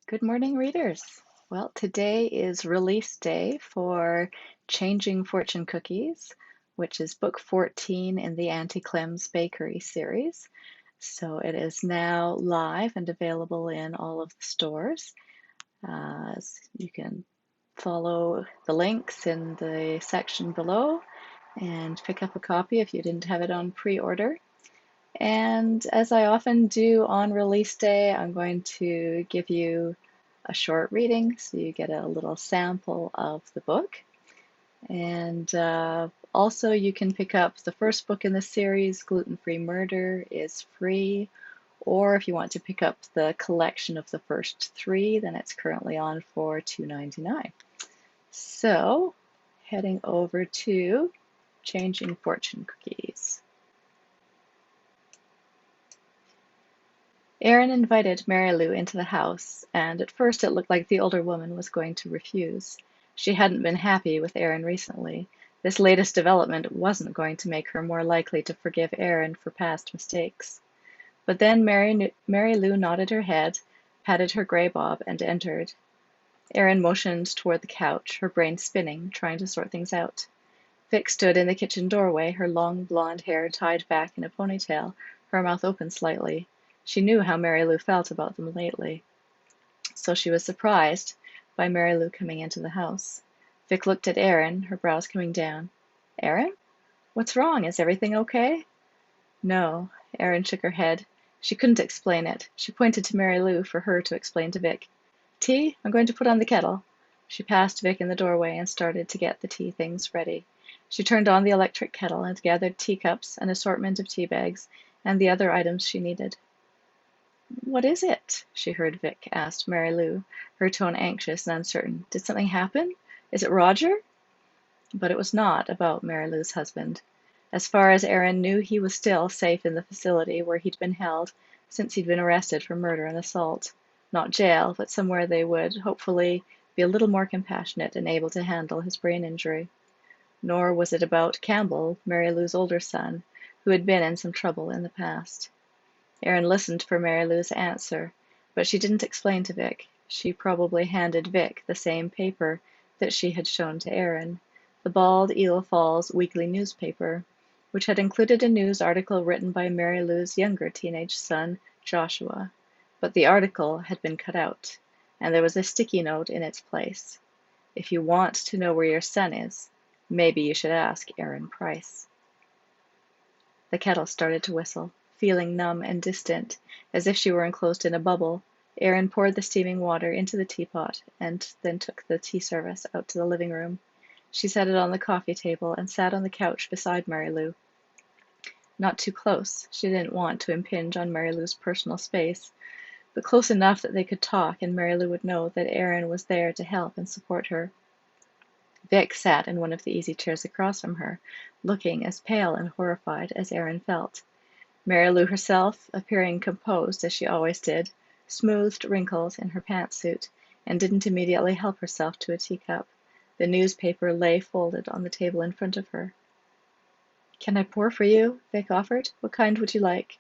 Good morning, readers. Well, today is release day for Changing Fortune Cookies, which is book 14 in the Auntie Clem's Bakery series. So it is now live and available in all of the stores. You can follow the links in the section below and pick up a copy if you didn't have it on pre-order. And as I often do on release day, I'm going to give you a short reading so you get a little sample of the book. And also, you can pick up the first book in the series, Gluten-Free Murder, is free. Or if you want to pick up the collection of the first three, then it's currently on for $2.99. So, heading over to Changing Fortune Cookies. Aaron invited Mary Lou into the house, and at first it looked like the older woman was going to refuse. She hadn't been happy with Aaron recently. This latest development wasn't going to make her more likely to forgive Aaron for past mistakes. But then Mary Lou nodded her head, patted her gray bob, and entered. Aaron motioned toward the couch, her brain spinning, trying to sort things out. Vic stood in the kitchen doorway, her long blonde hair tied back in a ponytail, her mouth open slightly. She knew how Mary Lou felt about them lately, so she was surprised by Mary Lou coming into the house. Vic looked at Aaron, her brows coming down. Aaron? What's wrong? Is everything okay? No. Aaron shook her head. She couldn't explain it. She pointed to Mary Lou for her to explain to Vic. Tea? I'm going to put on the kettle. She passed Vic in the doorway and started to get the tea things ready. She turned on the electric kettle and gathered teacups, an assortment of tea bags, and the other items she needed. What is it? She heard Vic ask Mary Lou, her tone anxious and uncertain. Did something happen? Is it Roger? But it was not about Mary Lou's husband. As far as Aaron knew, he was still safe in the facility where he'd been held since he'd been arrested for murder and assault. Not jail, but somewhere they would, hopefully, be a little more compassionate and able to handle his brain injury. Nor was it about Campbell, Mary Lou's older son, who had been in some trouble in the past. Aaron listened for Mary Lou's answer, but she didn't explain to Vic. She probably handed Vic the same paper that she had shown to Aaron, the Bald Eel Falls weekly newspaper, which had included a news article written by Mary Lou's younger teenage son, Joshua. But the article had been cut out, and there was a sticky note in its place. If you want to know where your son is, maybe you should ask Aaron Price. The kettle started to whistle. Feeling numb and distant, as if she were enclosed in a bubble, Aaron poured the steaming water into the teapot and then took the tea service out to the living room. She set it on the coffee table and sat on the couch beside Mary Lou. Not too close. She didn't want to impinge on Mary Lou's personal space, but close enough that they could talk and Mary Lou would know that Aaron was there to help and support her. Vic sat in one of the easy chairs across from her, looking as pale and horrified as Aaron felt. Mary Lou herself, appearing composed as she always did, smoothed wrinkles in her pantsuit and didn't immediately help herself to a teacup. The newspaper lay folded on the table in front of her. Can I pour for you? Vic offered. What kind would you like?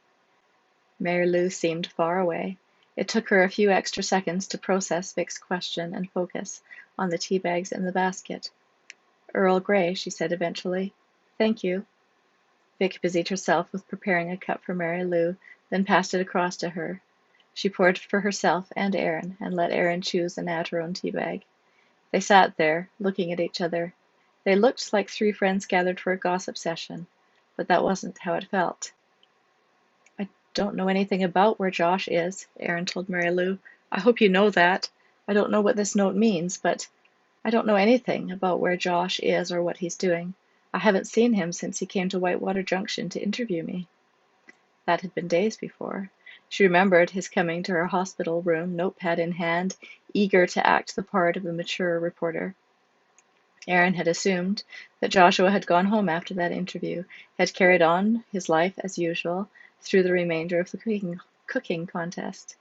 Mary Lou seemed far away. It took her a few extra seconds to process Vic's question and focus on the tea bags in the basket. Earl Grey, she said eventually. Thank you. Vic busied herself with preparing a cup for Mary Lou, then passed it across to her. She poured for herself and Aaron, and let Aaron choose and add her own tea bag. They sat there, looking at each other. They looked like three friends gathered for a gossip session, but that wasn't how it felt. I don't know anything about where Josh is, Aaron told Mary Lou. I hope you know that. I don't know what this note means, but I don't know anything about where Josh is or what he's doing. I haven't seen him since he came to Whitewater Junction to interview me. That had been days before. She remembered his coming to her hospital room, notepad in hand, eager to act the part of a mature reporter. Aaron had assumed that Joshua had gone home after that interview, had carried on his life as usual through the remainder of the cooking contest.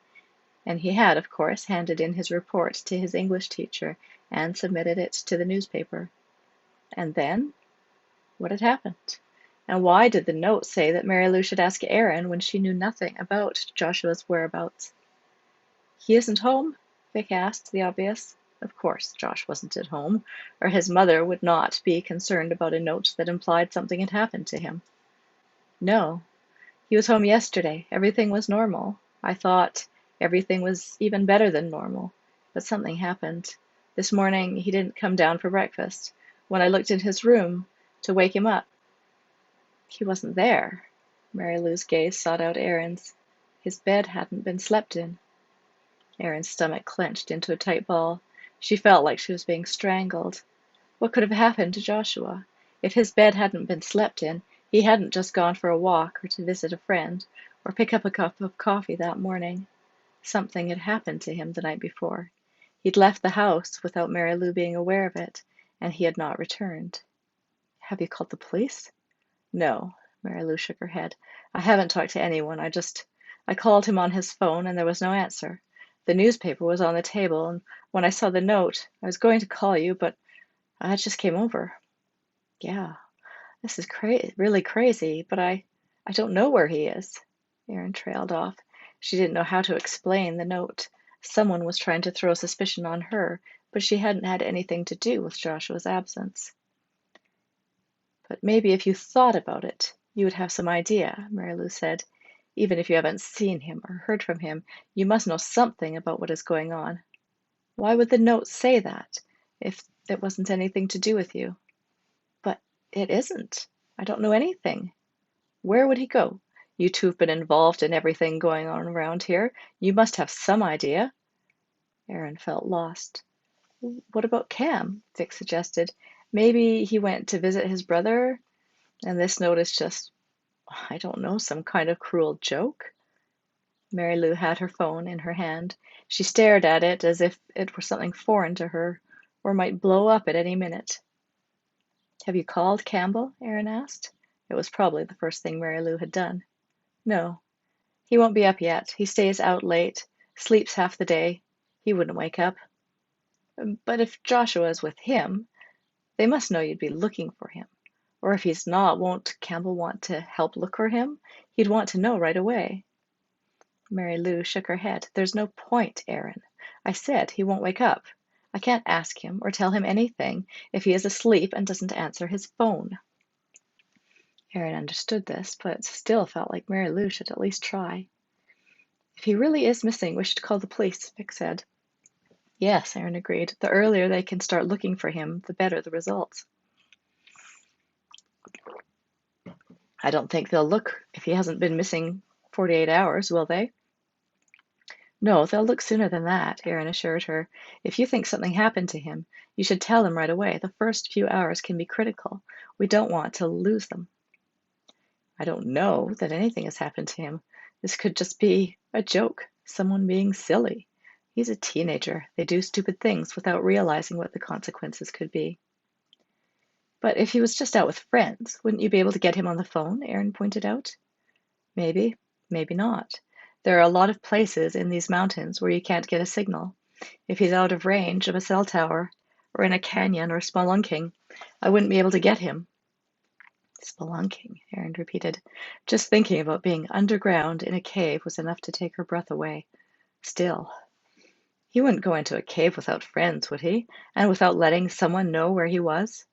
And he had, of course, handed in his report to his English teacher and submitted it to the newspaper. And then? What had happened? And why did the note say that Mary Lou should ask Aaron when she knew nothing about Joshua's whereabouts? He isn't home? Vic asked the obvious. Of course, Josh wasn't at home, or his mother would not be concerned about a note that implied something had happened to him. No, he was home yesterday. Everything was normal. I thought everything was even better than normal. But something happened. This morning he didn't come down for breakfast. When I looked in his room to wake him up, he wasn't there. Mary Lou's gaze sought out Aaron's. His bed hadn't been slept in. Erin's stomach clenched into a tight ball. She felt like she was being strangled. What could have happened to Joshua? If his bed hadn't been slept in, he hadn't just gone for a walk or to visit a friend or pick up a cup of coffee that morning. Something had happened to him the night before. He'd left the house without Mary Lou being aware of it, and he had not returned. Have you called the police? No, Mary Lou shook her head. I haven't talked to anyone. I called him on his phone and there was no answer. The newspaper was on the table, and when I saw the note, I was going to call you, but I just came over. Yeah, this is really crazy, but I don't know where he is. Erin trailed off. She didn't know how to explain the note. Someone was trying to throw suspicion on her, but she hadn't had anything to do with Joshua's absence. But maybe if you thought about it, you would have some idea, Mary Lou said. Even if you haven't seen him or heard from him, you must know something about what is going on. Why would the note say that, if it wasn't anything to do with you? But it isn't. I don't know anything. Where would he go? You two have been involved in everything going on around here. You must have some idea. Aaron felt lost. What about Cam? Vic suggested. Maybe he went to visit his brother, and this note is just, I don't know, some kind of cruel joke? Mary Lou had her phone in her hand. She stared at it as if it were something foreign to her, or might blow up at any minute. Have you called Campbell? Aaron asked. It was probably the first thing Mary Lou had done. No, he won't be up yet. He stays out late, sleeps half the day. He wouldn't wake up. But if Joshua is with him, they must know you'd be looking for him. Or if he's not, won't Campbell want to help look for him? He'd want to know right away. Mary Lou shook her head. There's no point, Aaron. I said he won't wake up. I can't ask him or tell him anything if he is asleep and doesn't answer his phone. Aaron understood this, but still felt like Mary Lou should at least try. If he really is missing, we should call the police, Vic said. Yes, Aaron agreed. The earlier they can start looking for him, the better the results. I don't think they'll look if he hasn't been missing 48 hours, will they? No, they'll look sooner than that, Aaron assured her. If you think something happened to him, you should tell them right away. The first few hours can be critical. We don't want to lose them. I don't know that anything has happened to him. This could just be a joke, someone being silly. He's a teenager. They do stupid things without realizing what the consequences could be. But if he was just out with friends, wouldn't you be able to get him on the phone? Aaron pointed out. Maybe, maybe not. There are a lot of places in these mountains where you can't get a signal. If he's out of range of a cell tower, or in a canyon or spelunking, I wouldn't be able to get him. Spelunking, Aaron repeated. Just thinking about being underground in a cave was enough to take her breath away. Still, he wouldn't go into a cave without friends, would he? And without letting someone know where he was?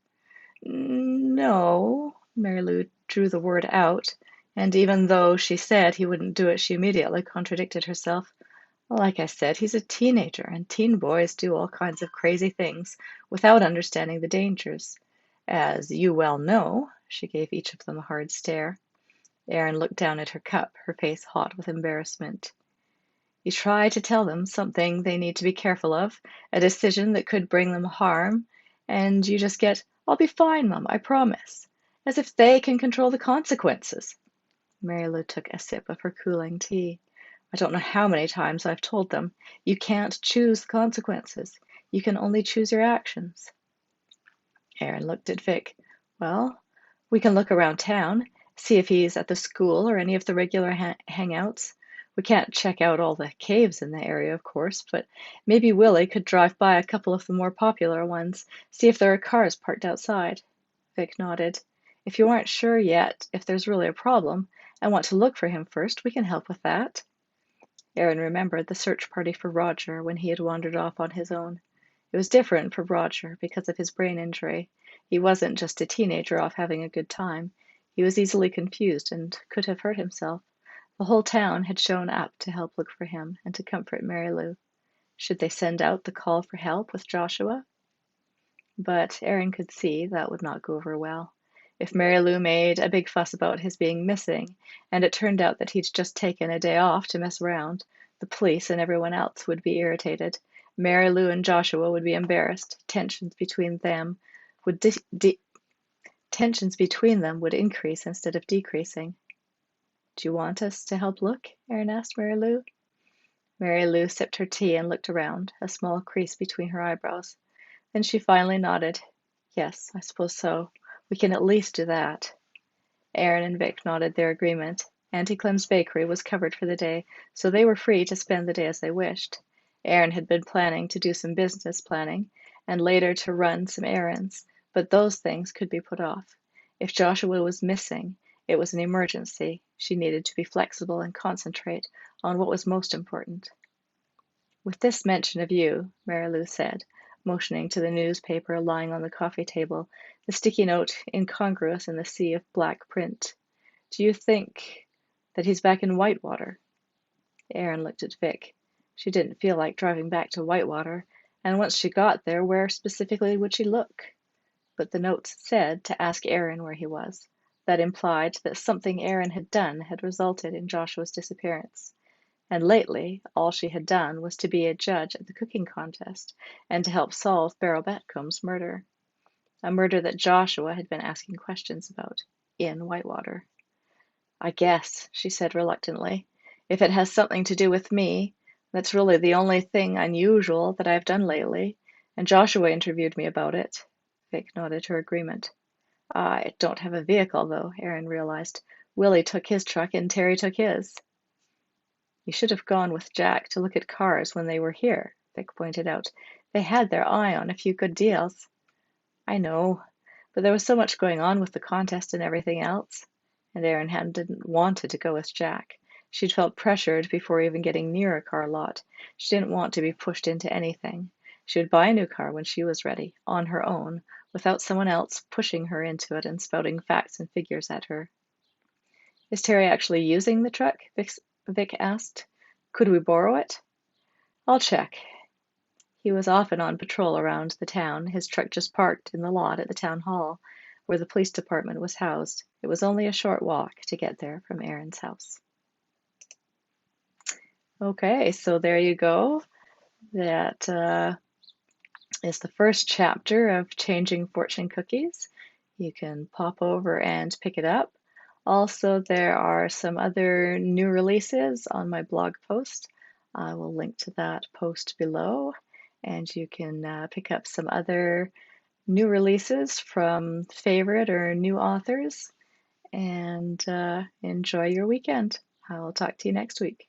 No, Mary Lou drew the word out, and even though she said he wouldn't do it, she immediately contradicted herself. Like I said, he's a teenager, and teen boys do all kinds of crazy things without understanding the dangers. As you well know, she gave each of them a hard stare. Erin looked down at her cup, her face hot with embarrassment. You try to tell them something they need to be careful of, a decision that could bring them harm, and you just get, I'll be fine, Mum, I promise. As if they can control the consequences. Mary Lou took a sip of her cooling tea. I don't know how many times I've told them, you can't choose the consequences. You can only choose your actions. Erin looked at Vic. Well, we can look around town, see if he's at the school or any of the regular hangouts. We can't check out all the caves in the area, of course, but maybe Willie could drive by a couple of the more popular ones, see if there are cars parked outside. Vic nodded. If you aren't sure yet if there's really a problem and want to look for him first, we can help with that. Aaron remembered the search party for Roger when he had wandered off on his own. It was different for Roger because of his brain injury. He wasn't just a teenager off having a good time. He was easily confused and could have hurt himself. The whole town had shown up to help look for him and to comfort Mary Lou. Should they send out the call for help with Joshua? But Aaron could see that would not go over well. If Mary Lou made a big fuss about his being missing, and it turned out that he'd just taken a day off to mess around, the police and everyone else would be irritated. Mary Lou and Joshua would be embarrassed. Would tensions between them would increase instead of decreasing. Do you want us to help look? Aaron asked Mary Lou. Mary Lou sipped her tea and looked around, a small crease between her eyebrows. Then she finally nodded. Yes, I suppose so. We can at least do that. Aaron and Vic nodded their agreement. Auntie Clem's bakery was covered for the day, so they were free to spend the day as they wished. Aaron had been planning to do some business planning, and later to run some errands, but those things could be put off. If Joshua was missing, it was an emergency. She needed to be flexible and concentrate on what was most important. With this mention of you, Mary Lou said, motioning to the newspaper lying on the coffee table, the sticky note incongruous in the sea of black print. Do you think that he's back in Whitewater? Erin looked at Vic. She didn't feel like driving back to Whitewater, and once she got there, where specifically would she look? But the note said to ask Erin where he was. That implied that something Erin had done had resulted in Joshua's disappearance. And lately, all she had done was to be a judge at the cooking contest and to help solve Beryl Betcomb's murder. A murder that Joshua had been asking questions about in Whitewater. I guess, she said reluctantly. If it has something to do with me, that's really the only thing unusual that I've done lately, and Joshua interviewed me about it. Vic nodded her agreement. I don't have a vehicle, though, Erin realized. Willie took his truck and Terry took his. You should have gone with Jack to look at cars when they were here, Vic pointed out. They had their eye on a few good deals. I know, but there was so much going on with the contest and everything else. And Erin hadn't wanted to go with Jack. She'd felt pressured before even getting near a car lot. She didn't want to be pushed into anything. She would buy a new car when she was ready, on her own, without someone else pushing her into it and spouting facts and figures at her. Is Terry actually using the truck? Vic asked. Could we borrow it? I'll check. He was often on patrol around the town, his truck just parked in the lot at the town hall, where the police department was housed. It was only a short walk to get there from Erin's house. Okay, so there you go. That is the first chapter of Changing Fortune Cookies. You can pop over and pick it up. Also, there are some other new releases on my blog post. I will link to that post below, and you can pick up some other new releases from favorite or new authors, and enjoy your weekend. I will talk to you next week.